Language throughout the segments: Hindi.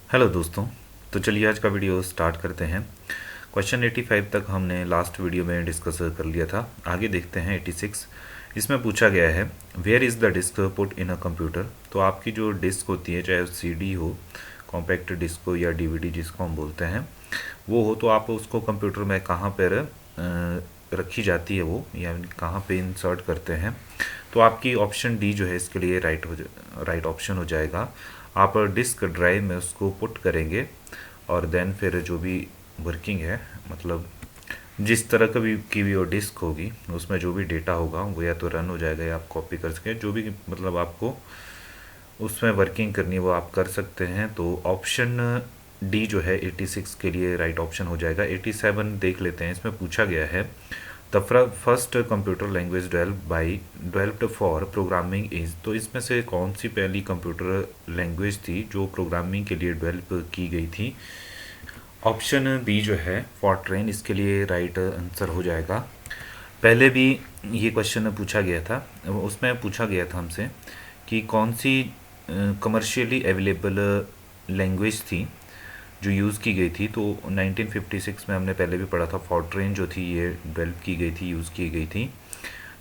हेलो दोस्तों। तो चलिए आज का वीडियो स्टार्ट करते हैं। क्वेश्चन 85 तक हमने लास्ट वीडियो में डिस्कस कर लिया था। आगे देखते हैं 86। इसमें पूछा गया है where is the disk put in a computer. तो आपकी जो डिस्क होती है, चाहे सीडी हो, कॉम्पैक्ट डिस्क हो या डीवीडी जिसको हम बोलते हैं, वो हो, तो आप उसको कंप्यूटर में कहाँ पर रखी जाती है वो, या कहाँ पे इंसर्ट करते हैं। तो आपकी ऑप्शन डी जो है इसके लिए राइट ऑप्शन हो जाएगा। आप डिस्क ड्राइव में उसको पुट करेंगे और देन फिर जो भी वर्किंग है, मतलब जिस तरह की भी वो डिस्क होगी उसमें जो भी डेटा होगा वो या तो रन हो जाएगा या आप कॉपी कर सकें, जो भी मतलब आपको उसमें वर्किंग करनी है वो आप कर सकते हैं। तो ऑप्शन डी जो है 86 के लिए राइट ऑप्शन हो जाएगा। 87 देख लेते हैं। इसमें पूछा गया है the first computer language developed for programming is. तो इसमें से कौन सी पहली कंप्यूटर लैंग्वेज थी जो प्रोग्रामिंग के लिए डेवलप की गई थी। ऑप्शन बी जो है फॉर्ट्रेन इसके लिए राइट आंसर हो जाएगा। पहले भी ये क्वेश्चन पूछा गया था, उसमें पूछा गया था हमसे कि कौन सी कमर्शियली अवेलेबल लैंग्वेज थी जो यूज़ की गई थी। तो 1956 में हमने पहले भी पढ़ा था, फॉर्ट्रेन जो थी ये डेवलप की गई थी, यूज़ की गई थी।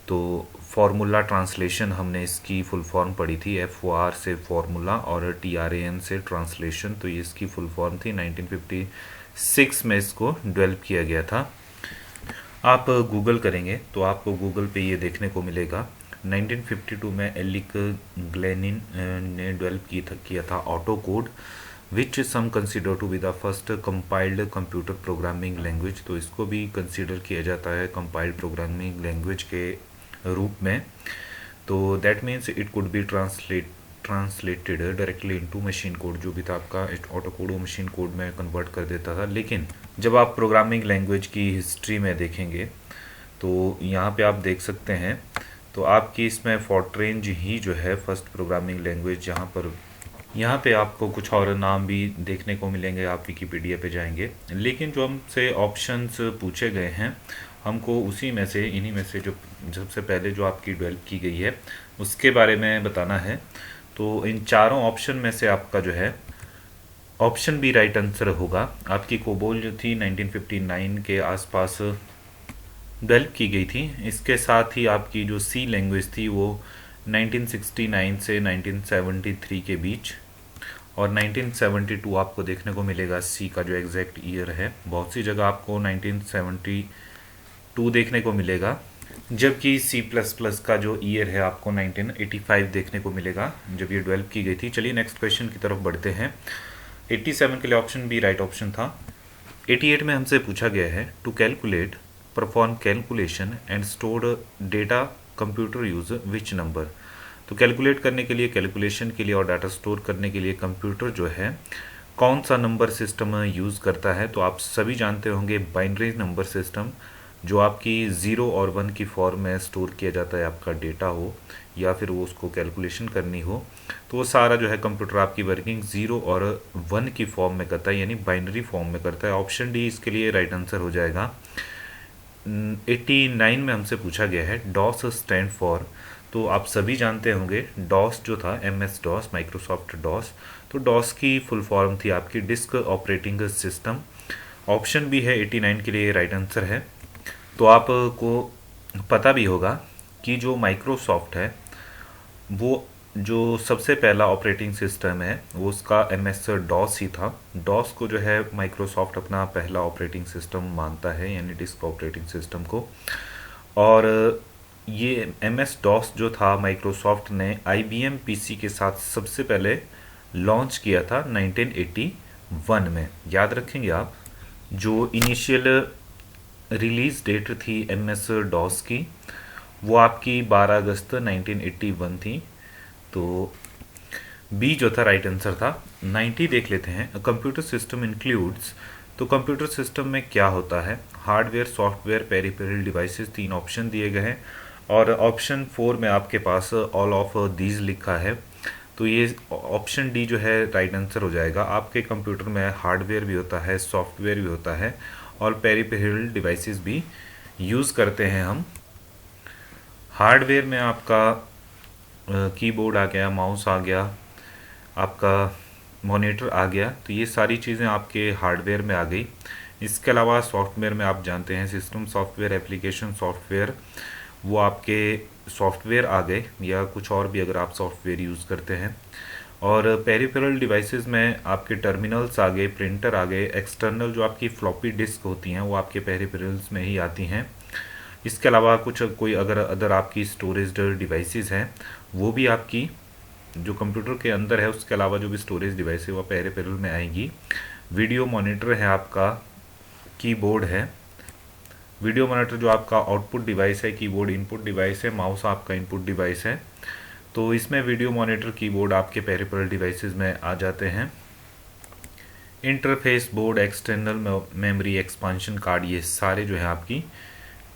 तो फार्मूला ट्रांसलेशन हमने इसकी फुल फॉर्म पढ़ी थी, FOR से फार्मूला और TRAN से ट्रांसलेशन। तो ये इसकी फुल फॉर्म थी। 1956 में इसको डेवलप किया गया था। आप गूगल करेंगे तो आपको गूगल पे ये देखने को मिलेगा। 1952 में एलिक ग्लेनिन ने डेवलप किया था Autocode, which some consider to be the first compiled computer programming language. तो इसको भी कंसिडर किया जाता है कंपाइल्ड प्रोग्रामिंग लैंग्वेज के रूप में। तो that means it could be translated directly into machine code. जो भी था आपका ऑटो कोड वो मशीन कोड में कन्वर्ट कर देता था। लेकिन जब आप प्रोग्रामिंग लैंग्वेज की हिस्ट्री में देखेंगे तो यहाँ पे आप देख सकते हैं, तो आपकी इसमें फॉर्ट्रेन ही जो है फर्स्ट प्रोग्रामिंग लैंग्वेज। यहाँ पे आपको कुछ और नाम भी देखने को मिलेंगे, आप विकिपीडिया पे जाएंगे। लेकिन जो हमसे ऑप्शंस पूछे गए हैं, हमको उसी में से, इन्हीं में से जो सबसे पहले जो आपकी डेवलप की गई है उसके बारे में बताना है। तो इन चारों ऑप्शन में से आपका जो है ऑप्शन बी राइट आंसर होगा। आपकी कोबोल जो थी 1959 के आसपास डेवलप की गई थी। इसके साथ ही आपकी जो सी लैंग्वेज थी वो 1969 से 1973 के बीच, और 1972 आपको देखने को मिलेगा सी का जो एग्जैक्ट ईयर है। बहुत सी जगह आपको 1972 देखने को मिलेगा, जबकि सी प्लस प्लस का जो ईयर है आपको 1985 देखने को मिलेगा जब ये डेवलप की गई थी। चलिए नेक्स्ट क्वेश्चन की तरफ बढ़ते हैं। 87 के लिए ऑप्शन बी राइट ऑप्शन था। 88 में हमसे पूछा गया है to calculate perform calculation and store data computer use which number. तो कैलकुलेट करने के लिए, कैलकुलेशन के लिए और डाटा स्टोर करने के लिए कंप्यूटर जो है कौन सा नंबर सिस्टम यूज़ करता है। तो आप सभी जानते होंगे बाइनरी नंबर सिस्टम, जो आपकी 0 और 1 की फॉर्म में स्टोर किया जाता है आपका डेटा हो, या फिर वो उसको कैलकुलेशन करनी हो, तो वो सारा जो है कंप्यूटर आपकी वर्किंग 0 और 1 की फॉर्म में करता है, यानी बाइनरी फॉर्म में करता है। ऑप्शन डी इसके लिए राइट आंसर हो जाएगा। 89 में हमसे पूछा गया है डॉस स्टैंड फॉर। तो आप सभी जानते होंगे डॉस जो था, MS डॉस, माइक्रोसॉफ्ट डॉस। तो डॉस की फुल फॉर्म थी आपकी disk operating system. Option B है 89 के लिए राइट आंसर है। तो आपको पता भी होगा कि जो माइक्रोसॉफ्ट है वो जो सबसे पहला ऑपरेटिंग सिस्टम है वो उसका MS डॉस ही था। डॉस को जो है माइक्रोसॉफ्ट अपना पहला ऑपरेटिंग सिस्टम मानता है, यानी डिस्क ऑपरेटिंग सिस्टम को। और ये MS डॉस जो था माइक्रोसॉफ्ट ने IBM PC के साथ सबसे पहले लॉन्च किया था 1981 में। याद रखेंगे आप, जो इनिशियल रिलीज डेट थी MS डॉस की वो आपकी 12 अगस्त 1981 थी। तो बी जो था राइट आंसर था। 90 देख लेते हैं। Computer system includes. तो कंप्यूटर सिस्टम में क्या होता है? Hardware, software, peripheral devices, 3 option दिए गए हैं और ऑप्शन 4 में आपके पास ऑल ऑफ दीज लिखा है। तो ये ऑप्शन डी जो है राइट आंसर हो जाएगा। आपके कंप्यूटर में हार्डवेयर भी होता है, सॉफ्टवेयर भी होता है और पेरिफेरल डिवाइसेस भी यूज़ करते हैं हम। हार्डवेयर में आपका कीबोर्ड आ गया, माउस आ गया, आपका मॉनिटर आ गया, तो ये सारी चीज़ें आपके हार्डवेयर में आ गई। इसके अलावा सॉफ्टवेयर में आप जानते हैं सिस्टम सॉफ्टवेयर, एप्लीकेशन सॉफ्टवेयर, वो आपके सॉफ्टवेयर आ गए, या कुछ और भी अगर आप सॉफ्टवेयर यूज़ करते हैं। और पेरिफेरल डिवाइसेस में आपके टर्मिनल्स आ गए, प्रिंटर आ गए, एक्सटर्नल जो आपकी फ्लॉपी डिस्क होती हैं वो आपके पेरिफेरल्स में ही आती हैं। इसके अलावा कुछ कोई अगर अदर आपकी स्टोरेज डिवाइसेस हैं वो भी आपकी जो कंप्यूटर के अंदर है, उसके अलावा जो भी स्टोरेज डिवाइस है वो पेरिफेरल में आएगी। वीडियो मॉनिटर है आपका, कीबोर्ड है। वीडियो मॉनिटर जो आपका आउटपुट डिवाइस है, कीबोर्ड इनपुट डिवाइस है, माउस आपका इनपुट डिवाइस है। तो इसमें वीडियो मॉनिटर, कीबोर्ड आपके पेरिफेरल डिवाइसेस में आ जाते हैं। Interface board, external memory, expansion card, ये सारे जो है आपकी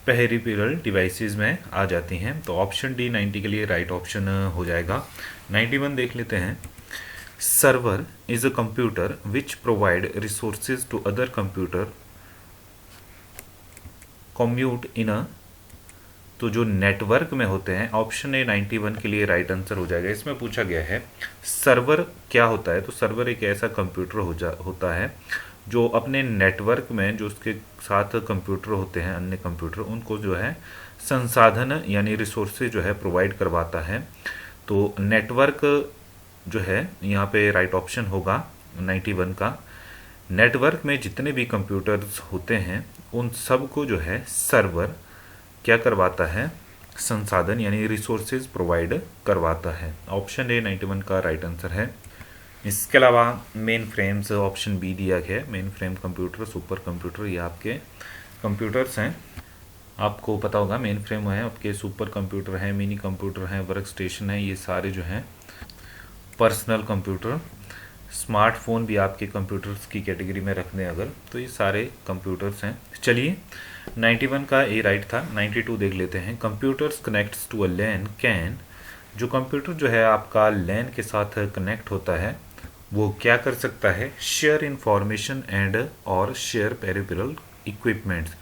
पेरिफेरल डिवाइसेस में आ जाती हैं। तो ऑप्शन डी 90 के लिए राइट ऑप्शन हो जाएगा। 91 देख लेते हैं। Server is a computer which provide resources to other computer commute in a, तो जो नेटवर्क में होते हैं, ऑप्शन ए 91 के लिए राइट आंसर हो जाएगा। इसमें पूछा गया है सर्वर क्या होता है, तो सर्वर एक ऐसा कंप्यूटर होता है जो अपने नेटवर्क में जो उसके साथ कंप्यूटर होते हैं, अन्य कंप्यूटर, उनको जो है संसाधन यानी रिसोर्सेज जो है प्रोवाइड करवाता है। तो नेटवर्क जो है यहाँ पे राइट ऑप्शन होगा 91 का। नेटवर्क में जितने भी कंप्यूटर्स होते हैं उन सबको जो है सर्वर क्या करवाता है, संसाधन यानी रिसोर्सेज प्रोवाइड करवाता है। ऑप्शन ए 91 का राइट आंसर है। इसके अलावा मेन फ्रेम्स, ऑप्शन बी दिया गया है। Main frame computer, super computer, ये आपके कंप्यूटर्स हैं। आपको पता होगा मेन फ्रेम है आपके, सुपर कंप्यूटर है, मिनी कंप्यूटर है, वर्क स्टेशन है, ये सारे जो हैं पर्सनल कंप्यूटर। स्मार्टफोन भी आपके कंप्यूटर्स की कैटेगरी में रखने अगर, तो ये सारे कंप्यूटर्स हैं। चलिए 91 का ए राइट था। 92 देख लेते हैं। Computers connects to a LAN can, जो कंप्यूटर जो है आपका लैन के साथ कनेक्ट होता है वो क्या कर सकता है, शेयर इंफॉर्मेशन एंड और शेयर पेरिफेरल इक्विपमेंट्स।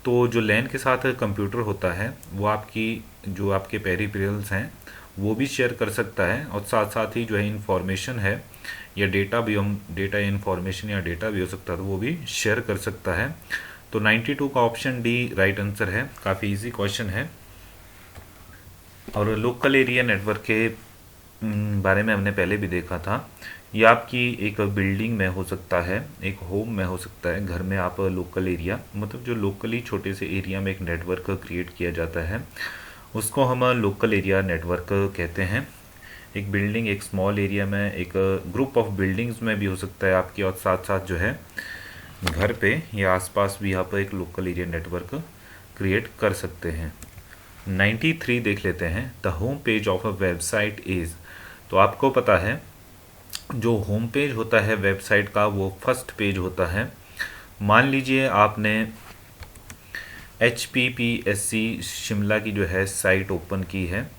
तो जो लैन के साथ कंप्यूटर होता है वो आपकी जो आपके पेरिफेरल्स हैं वो भी शेयर कर सकता है, और साथ साथ ही जो है इंफॉर्मेशन है या डेटा भी, हम डेटा या इंफॉर्मेशन या डेटा भी हो सकता है, तो वो भी शेयर कर सकता है। तो 92 का ऑप्शन डी राइट आंसर है। काफ़ी इजी क्वेश्चन है। और लोकल एरिया नेटवर्क के बारे में हमने पहले भी देखा था। ये आपकी एक बिल्डिंग में हो सकता है, एक होम में हो सकता है, घर में आप लोकल एरिया, मतलब जो लोकली छोटे से एरिया में एक नेटवर्क क्रिएट किया जाता है उसको हम लोकल एरिया नेटवर्क कहते हैं। एक बिल्डिंग, एक स्मॉल एरिया में, एक ग्रुप ऑफ बिल्डिंग्स में भी हो सकता है आपकी, और साथ साथ जो है घर पे या आसपास भी आप एक लोकल एरिया नेटवर्क क्रिएट कर सकते हैं। 93 देख लेते हैं। The home page of a website is, तो आपको पता है जो होम पेज होता है वेबसाइट का वो फर्स्ट पेज होता है। मान लीजिए आपने HPPSC शिमला की जो है साइट ओपन की है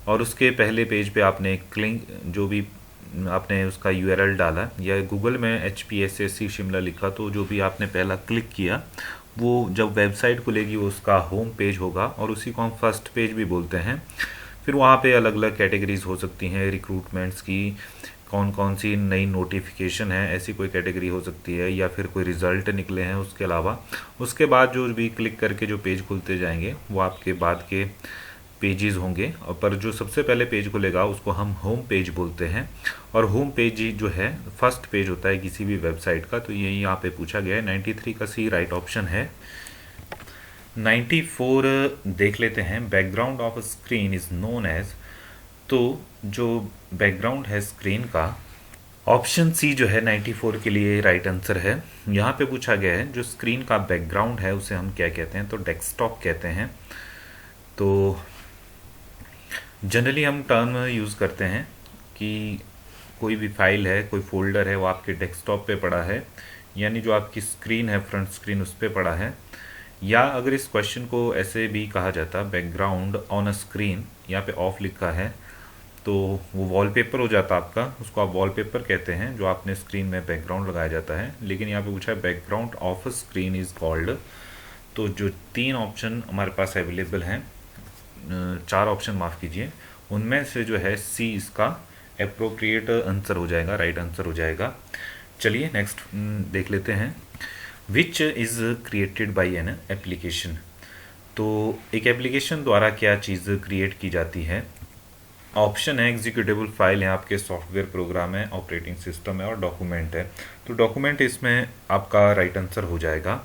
और उसके पहले पेज पे आपने क्लिक, जो भी आपने उसका URL डाला या गूगल में HPSC शिमला लिखा, तो जो भी आपने पहला क्लिक किया वो जब वेबसाइट खुलेगी वो उसका होम पेज होगा, और उसी को हम फर्स्ट पेज भी बोलते हैं। फिर वहाँ पे अलग अलग कैटेगरीज हो सकती हैं रिक्रूटमेंट्स की, कौन कौन सी नई नोटिफिकेशन है ऐसी कोई कैटेगरी हो सकती है, या फिर कोई रिज़ल्ट निकले हैं उसके अलावा। उसके बाद जो भी क्लिक करके जो पेज खुलते जाएंगे वो आपके बाद के पेजेस होंगे, और पर जो सबसे पहले पेज खुलेगा उसको हम होम पेज बोलते हैं। और होम पेज ही जो है फर्स्ट पेज होता है किसी भी वेबसाइट का। तो ये यहाँ पे पूछा गया है। 93 का सी राइट ऑप्शन है। 94 देख लेते हैं। Background of screen is known as, तो जो बैकग्राउंड है स्क्रीन का, ऑप्शन सी जो है 94 के लिए राइट आंसर है। यहाँ पे पूछा गया है जो स्क्रीन का बैकग्राउंड है उसे हम क्या कहते हैं, तो डेस्कटॉप कहते हैं। तो जनरली हम टर्म यूज़ करते हैं कि कोई भी फाइल है, कोई फोल्डर है, वो आपके डेस्कटॉप पे पड़ा है, यानी जो आपकी स्क्रीन है फ्रंट स्क्रीन उस पर पड़ा है। या अगर इस क्वेश्चन को ऐसे भी कहा जाता, बैकग्राउंड ऑन अ स्क्रीन, यहाँ पे ऑफ लिखा है तो वो वॉलपेपर हो जाता आपका, उसको आप वॉलपेपर कहते हैं जो आपने स्क्रीन में बैकग्राउंड लगाया जाता है। लेकिन यहाँ पे पूछा है background of a screen is called. तो जो 3 ऑप्शन हमारे पास अवेलेबल हैं, 4 ऑप्शन माफ़ कीजिए, उनमें से जो है सी इसका अप्रोप्रिएट आंसर हो जाएगा, राइट आंसर हो जाएगा। चलिए नेक्स्ट देख लेते हैं। Which is created by an application. तो एक एप्लीकेशन द्वारा क्या चीज़ क्रिएट की जाती है। ऑप्शन है एग्जीक्यूटेबल फाइल है, आपके सॉफ्टवेयर प्रोग्राम है, ऑपरेटिंग सिस्टम है और डॉक्यूमेंट है। तो डॉक्यूमेंट इसमें आपका राइट आंसर हो जाएगा।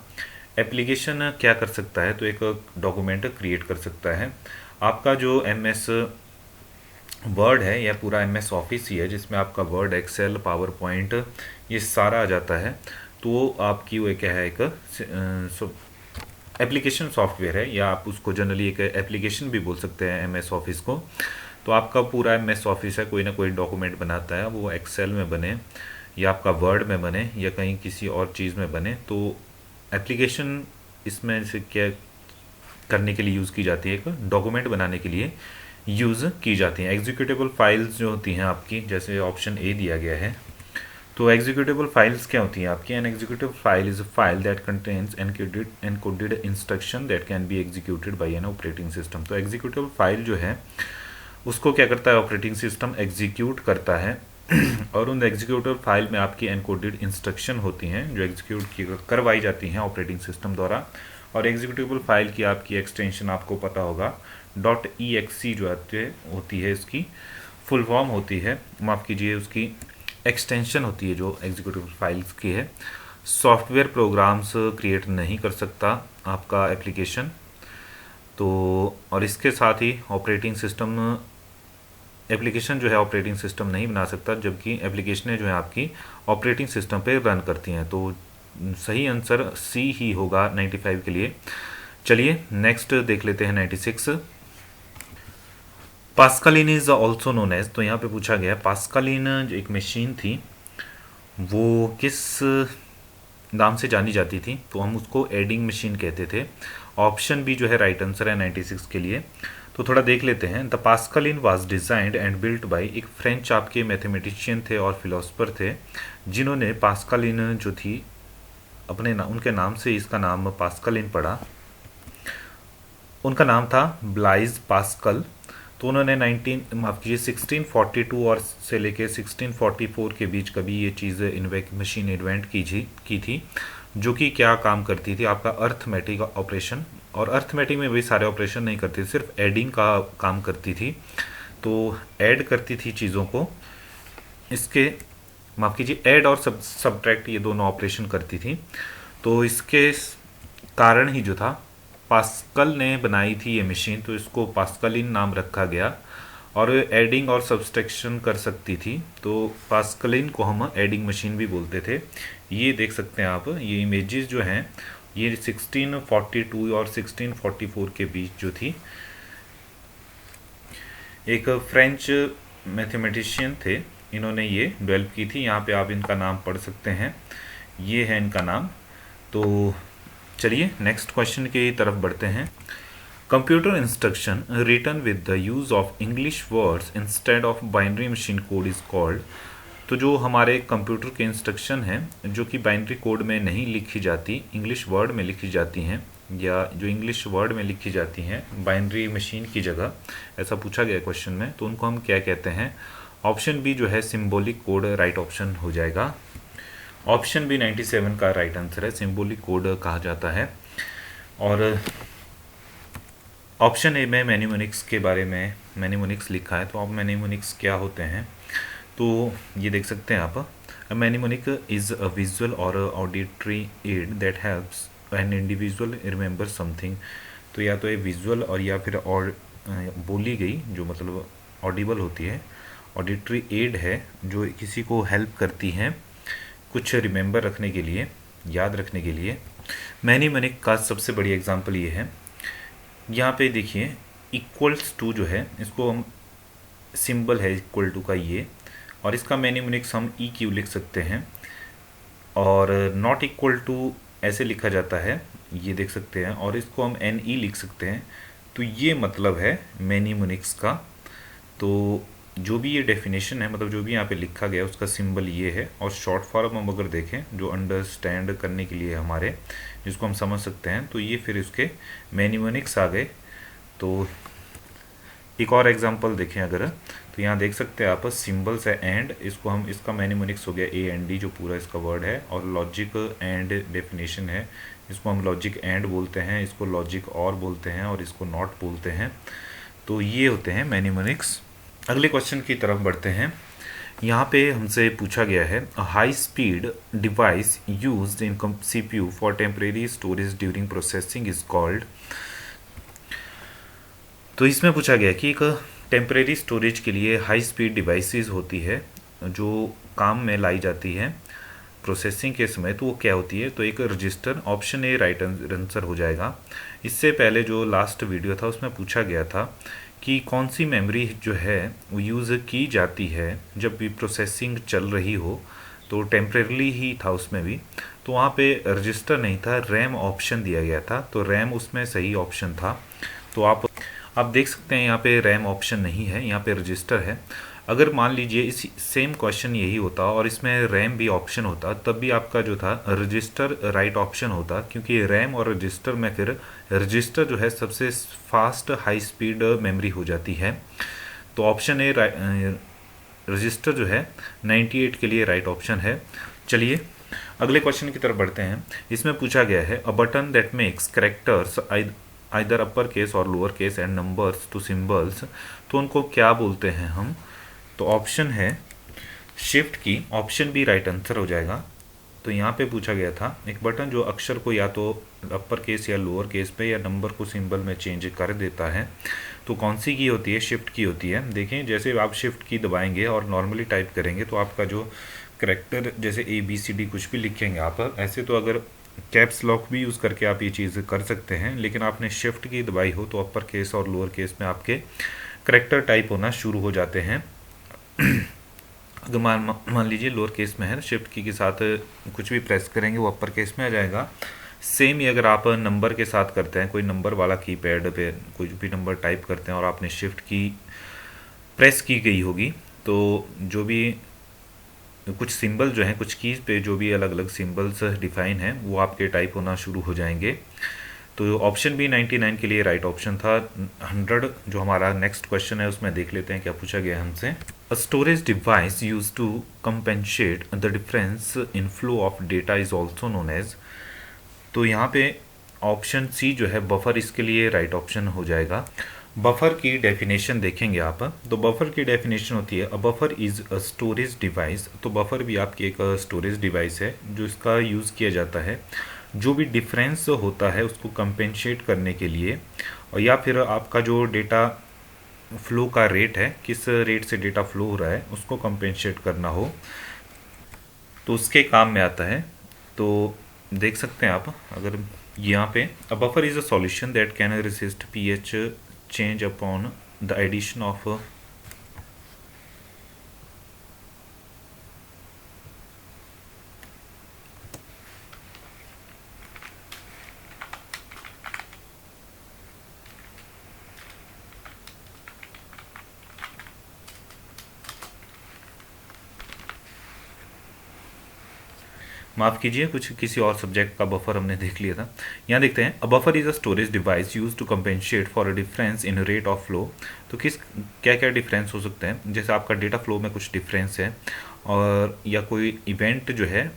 एप्लीकेशन क्या कर सकता है, तो एक डॉक्यूमेंट क्रिएट कर सकता है। आपका जो MS वर्ड है या पूरा MS ऑफिस ही है, जिसमें आपका वर्ड, एक्सेल, पावर पॉइंट ये सारा आ जाता है, तो आपकी वो क्या है, एक एप्लीकेशन सॉफ्टवेयर है, या आप उसको जनरली एक एप्लीकेशन भी बोल सकते हैं MS ऑफिस को। तो आपका पूरा MS ऑफिस है, कोई ना कोई डॉक्यूमेंट बनाता है, वो एक्सेल में बने या आपका वर्ड में बने या कहीं किसी और चीज़ में बने। तो एप्लीकेशन इसमें से क्या करने के लिए यूज़ की जाती है, एक डॉक्यूमेंट बनाने के लिए यूज़ की जाती हैं। एग्जीक्यूटेबल फाइल्स जो होती हैं आपकी, जैसे ऑप्शन ए दिया गया है, तो एग्जीक्यूटेबल फाइल्स क्या होती हैं आपकी। An executive file is a file that contains encoded instruction that can be executed by an operating system. तो एग्जीक्यूटिव फाइल जो है उसको क्या करता है, ऑपरेटिंग सिस्टम एग्जीक्यूट करता है और उन एग्जीक्यूटिव फाइल में आपकी एनकोडेड इंस्ट्रक्शन होती हैं जो एग्जीक्यूट करवाई जाती हैं ऑपरेटिंग सिस्टम द्वारा। और एग्जीक्यूटेबल फाइल की आपकी एक्सटेंशन आपको पता होगा .exe जो होती है, इसकी फुल फॉर्म होती है, माफ़ कीजिए, उसकी एक्सटेंशन होती है जो एग्जीक्यूटिव फाइल्स की है। सॉफ्टवेयर प्रोग्राम्स क्रिएट नहीं कर सकता आपका एप्लीकेशन। तो और इसके साथ ही ऑपरेटिंग सिस्टम, एप्लीकेशन जो है ऑपरेटिंग सिस्टम नहीं बना सकता, जबकि एप्लीकेशनें जो है आपकी ऑपरेटिंग सिस्टम पे रन करती हैं। तो सही आंसर सी ही होगा 95 के लिए। चलिए नेक्स्ट देख लेते हैं 96। Pascaline is also known as. तो यहाँ पे पूछा गया पास्कलिन जो एक मशीन थी वो किस नाम से जानी जाती थी, तो हम उसको एडिंग मशीन कहते थे। ऑप्शन बी जो है राइट आंसर है 96 के लिए। तो थोड़ा देख लेते हैं। The Pascaline was designed and built by, एक फ्रेंच आपके मैथमेटिशियन थे और फिलोसफर थे, जिन्होंने पास्कलिन जो थी उनके नाम से इसका नाम पास्कलिन पड़ा। उनका नाम था ब्लाइज पास्कल। तो उन्होंने 1642 और से लेके 1644 के बीच कभी ये चीज़ मशीन इन्वेंट की थी, जो कि क्या काम करती थी, आपका अर्थमेटिक ऑपरेशन। और अर्थमेटिक में भी सारे ऑपरेशन नहीं करती, सिर्फ एडिंग का काम करती थी। तो ऐड करती थी चीज़ों को, इसके माफ़ कीजिए, ऐड और सब्ट्रैक्ट ये दोनों ऑपरेशन करती थी। तो इसके कारण ही जो था, पास्कल ने बनाई थी ये मशीन, तो इसको पास्कलिन नाम रखा गया। और एडिंग और सब्सट्रैक्शन कर सकती थी, तो पास्कलिन को हम एडिंग मशीन भी बोलते थे। ये देख सकते हैं आप, ये इमेजेस जो हैं ये 1642 और 1644 के बीच जो थी, एक फ्रेंच मैथमेटिशियन थे, इन्होंने ये डेवलप की थी। यहाँ पे आप इनका नाम पढ़ सकते हैं, ये है इनका नाम। तो चलिए नेक्स्ट क्वेश्चन की तरफ बढ़ते हैं। Computer instruction written with the use of English words instead of binary machine code is called. तो जो हमारे कंप्यूटर के इंस्ट्रक्शन हैं जो कि बाइनरी कोड में नहीं लिखी जाती, इंग्लिश वर्ड में लिखी जाती हैं, या जो इंग्लिश वर्ड में लिखी जाती हैं बाइनरी मशीन की जगह, ऐसा पूछा गया क्वेश्चन में, तो उनको हम क्या कहते हैं। ऑप्शन बी जो है सिंबॉलिक कोड राइट ऑप्शन हो जाएगा। ऑप्शन बी 97 का राइट आंसर है, सिंबॉलिक कोड कहा जाता है। और ऑप्शन ए में मैनीमोनिक्स के बारे में, मैनीमोनिक्स लिखा है, तो अब मैनीमोनिक्स क्या होते हैं, तो ये देख सकते हैं आप। मैनीमोनिक इज़ अ विजुअल और auditory aid that helps an individual remember something. तो या तो ये विजुअल और या फिर और बोली गई जो मतलब ऑडिबल होती है, ऑडिटरी एड है जो किसी को हेल्प करती हैं कुछ रिमेंबर रखने के लिए, याद रखने के लिए। मैनीमोनिक का सबसे बड़ी एग्जांपल ये है, यहाँ पे देखिए इक्वल्स टू जो है, इसको हम सिंबल है इक्वल टू का ये, और इसका मैनीमोनिक्स हम ई क्यू लिख सकते हैं। और नॉट इक्वल टू ऐसे लिखा जाता है, ये देख सकते हैं, और इसको हम एन ई लिख सकते हैं। तो ये मतलब है मैनीमोनिक्स का। तो जो भी ये डेफिनेशन है, मतलब जो भी यहाँ पे लिखा गया उसका सिंबल ये है। और शॉर्ट फॉर्म हम अगर देखें जो अंडरस्टैंड करने के लिए हमारे, जिसको हम समझ सकते हैं, तो ये फिर इसके मैनीमोनिक्स आ गए। तो एक और एग्जांपल देखें अगर, तो यहाँ देख सकते हैं आप सिंबल्स है एंड, इसको हम, इसका मैनिमोनिक्स हो गया ए एंड डी जो पूरा इसका वर्ड है, और लॉजिक एंड डेफिनेशन है, इसको हम लॉजिक एंड बोलते हैं, इसको लॉजिक और बोलते हैं, और इसको नॉट बोलते हैं। तो ये होते हैं मैनिमोनिक्स। अगले क्वेश्चन की तरफ बढ़ते हैं। यहाँ पे हमसे पूछा गया है high speed device used in CPU for temporary storage during processing is called. तो इसमें पूछा गया कि एक टेम्परेरी स्टोरेज के लिए हाई स्पीड डिवाइसेस होती है जो काम में लाई जाती है प्रोसेसिंग के समय, तो वो क्या होती है? तो एक register, option A right answer हो जाएगा। इससे पहले जो लास्ट वीडियो था उसमें पूछा गया था कि कौन सी मेमोरी जो है वो यूज़ की जाती है जब भी प्रोसेसिंग चल रही हो, तो टेम्परेरी ही था उसमें भी, तो वहाँ पे रजिस्टर नहीं था, रैम ऑप्शन दिया गया था, तो रैम उसमें सही ऑप्शन था। तो आप देख सकते हैं यहाँ पे रैम ऑप्शन नहीं है, यहाँ पे रजिस्टर है। अगर मान लीजिए इस सेम क्वेश्चन यही होता और इसमें रैम भी ऑप्शन होता, तब भी आपका जो था रजिस्टर राइट ऑप्शन होता, क्योंकि रैम और रजिस्टर में फिर रजिस्टर जो है सबसे फास्ट हाई स्पीड मेमोरी हो जाती है। तो ऑप्शन ए रजिस्टर जो है 98 के लिए राइट ऑप्शन है। चलिए अगले क्वेश्चन की तरफ बढ़ते हैं। इसमें पूछा गया है a button that makes characters either upper case और lower case and numbers to symbols, तो उनको क्या बोलते हैं हम? तो ऑप्शन है शिफ्ट की, ऑप्शन बी राइट आंसर हो जाएगा। तो यहाँ पे पूछा गया था एक बटन जो अक्षर को या तो अपर केस या लोअर केस पे या नंबर को सिंबल में चेंज कर देता है, तो कौन सी की होती है? शिफ्ट की होती है। देखें जैसे आप शिफ्ट की दबाएंगे और नॉर्मली टाइप करेंगे तो आपका जो करेक्टर जैसे ABCD कुछ भी लिखेंगे आप, ऐसे तो अगर कैप्स लॉक भी यूज़ करके आप ये चीज़ कर सकते हैं, लेकिन आपने शिफ्ट की दबाई हो तो अपर केस और लोअर केस में आपके करेक्टर टाइप होना शुरू हो जाते हैं। अगर मान लीजिए लोअर केस में है, शिफ्ट की के साथ कुछ भी प्रेस करेंगे वो अपर केस में आ जाएगा। सेम ही अगर आप नंबर के साथ करते हैं, कोई नंबर वाला कीपैड पे कोई भी नंबर टाइप करते हैं और आपने शिफ्ट की प्रेस की गई होगी, तो जो भी कुछ सिंबल जो हैं, कुछ कीज़ पे जो भी अलग अलग सिंबल्स डिफाइन हैं वो आपके टाइप होना शुरू हो जाएंगे। तो ऑप्शन बी 99 के लिए राइट ऑप्शन था। 100 जो हमारा नेक्स्ट क्वेश्चन है उसमें देख लेते हैं क्या पूछा गया है हमसे। A storage device use to compensate the difference in flow of data is also known as. तो यहाँ पे ऑप्शन सी जो है बफर, इसके लिए राइट ऑप्शन हो जाएगा। बफर की डेफिनेशन देखेंगे आप, तो बफर की डेफिनेशन होती है अ buffer is a storage device. तो बफर भी आपकी एक स्टोरेज डिवाइस है जो इसका यूज़ किया जाता है जो भी डिफरेंस होता है उसको कंपेंसेट करने के लिए, और या फिर आपका जो डेटा फ्लो का रेट है, किस रेट से डेटा फ्लो हो रहा है उसको कंपेंसेट करना हो, तो उसके काम में आता है। तो देख सकते हैं आप, अगर यहाँ पे a buffer is a solution that can resist pH change upon the addition of माफ़ कीजिए, कुछ किसी और सब्जेक्ट का बफर हमने देख लिया था। यहाँ देखते हैं a buffer is a storage device use to compensate for a difference in rate of flow. तो किस क्या क्या डिफरेंस हो सकते हैं? जैसे आपका डेटा फ्लो में कुछ डिफरेंस है, और या कोई इवेंट जो है,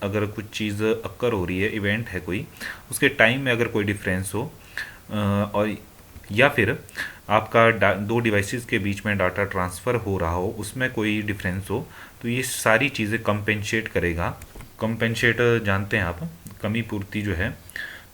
अगर कुछ चीज़ अक्कर हो रही है, इवेंट है कोई, उसके टाइम में अगर कोई डिफरेंस हो, और या फिर आपका दो डिवाइसेस के बीच में डाटा ट्रांसफ़र हो रहा हो उसमें कोई डिफरेंस हो, तो ये सारी चीज़ें कंपेंसेट करेगा। कंपेंसेट जानते हैं आप, कमी पूर्ति जो है,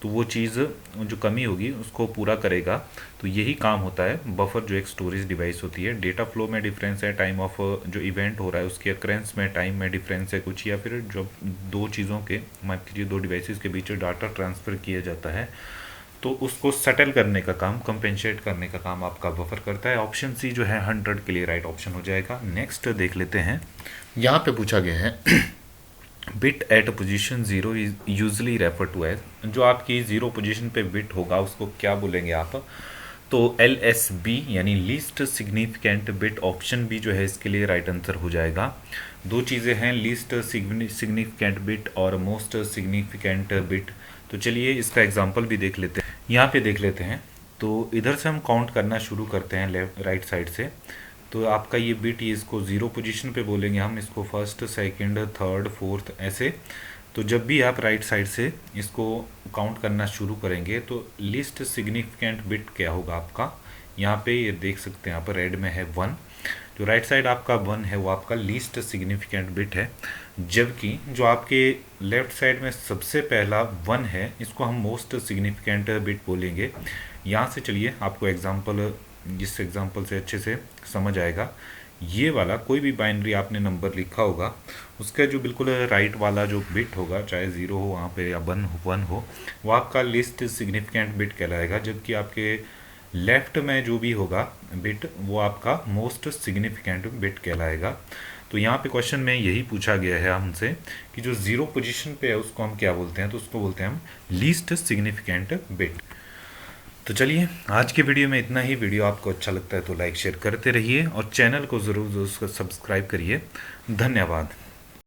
तो वो चीज़ जो कमी होगी उसको पूरा करेगा। तो यही काम होता है बफर, जो एक स्टोरेज डिवाइस होती है। डेटा फ्लो में डिफरेंस है, टाइम ऑफ जो इवेंट हो रहा है उसके अक्रेंस में टाइम में डिफरेंस है कुछ, या फिर जब दो चीज़ों के, मान लीजिए दो डिवाइसेस के बीच डाटा ट्रांसफ़र किया जाता है तो उसको सेटल करने का काम, कंपेंसेट करने का काम आपका बफर करता है। ऑप्शन सी जो है 100 के लिए राइट ऑप्शन हो जाएगा। नेक्स्ट देख लेते हैं। यहाँ पे पूछा गया है bit at position 0 is usually refer to as. जो आपकी 0 पोजीशन पे बिट होगा उसको क्या बोलेंगे आप? तो LSB यानी least significant bit, option B जो है इसके लिए राइट आंसर हो जाएगा। दो चीज़ें हैं, लीस्ट सिग्निफिकेंट बिट और मोस्ट सिग्निफिकेंट बिट। तो चलिए इसका एग्जांपल भी देख लेते हैं। यहाँ पे देख लेते हैं तो इधर से हम काउंट करना शुरू करते हैं लेफ्ट राइट साइड से। तो आपका ये बिट, ये इसको ज़ीरो पोजीशन पे बोलेंगे हम, इसको फर्स्ट, सेकंड, थर्ड, फोर्थ ऐसे। तो जब भी आप राइट साइड से इसको काउंट करना शुरू करेंगे तो लीस्ट सिग्निफिकेंट बिट क्या होगा आपका, यहाँ पे ये देख सकते हैं, यहाँ पर रेड में है 1। जो राइट साइड आपका 1 है वो आपका लीस्ट सिग्निफिकेंट बिट है, जबकि जो आपके लेफ्ट साइड में सबसे पहला 1 है इसको हम मोस्ट सिग्निफिकेंट बिट बोलेंगे। यहाँ से चलिए आपको एग्जांपल, जिस एग्जांपल से अच्छे से समझ आएगा। ये वाला कोई भी बाइनरी आपने नंबर लिखा होगा, उसका जो बिल्कुल राइट वाला जो बिट होगा, चाहे 0 हो वहाँ पे या 1 हो, वो आपका लिस्ट सिग्निफिकेंट बिट कहलाएगा। जबकि आपके लेफ्ट में जो भी होगा बिट वो आपका मोस्ट सिग्निफिकेंट बिट कहलाएगा। तो यहाँ पे क्वेश्चन में यही पूछा गया है हमसे कि जो 0 पोजीशन पे है उसको हम क्या बोलते हैं, तो उसको बोलते हैं हम लीस्ट सिग्निफिकेंट बिट। तो चलिए आज के वीडियो में इतना ही। वीडियो आपको अच्छा लगता है तो लाइक शेयर करते रहिए और चैनल को ज़रूर सब्सक्राइब करिए। धन्यवाद।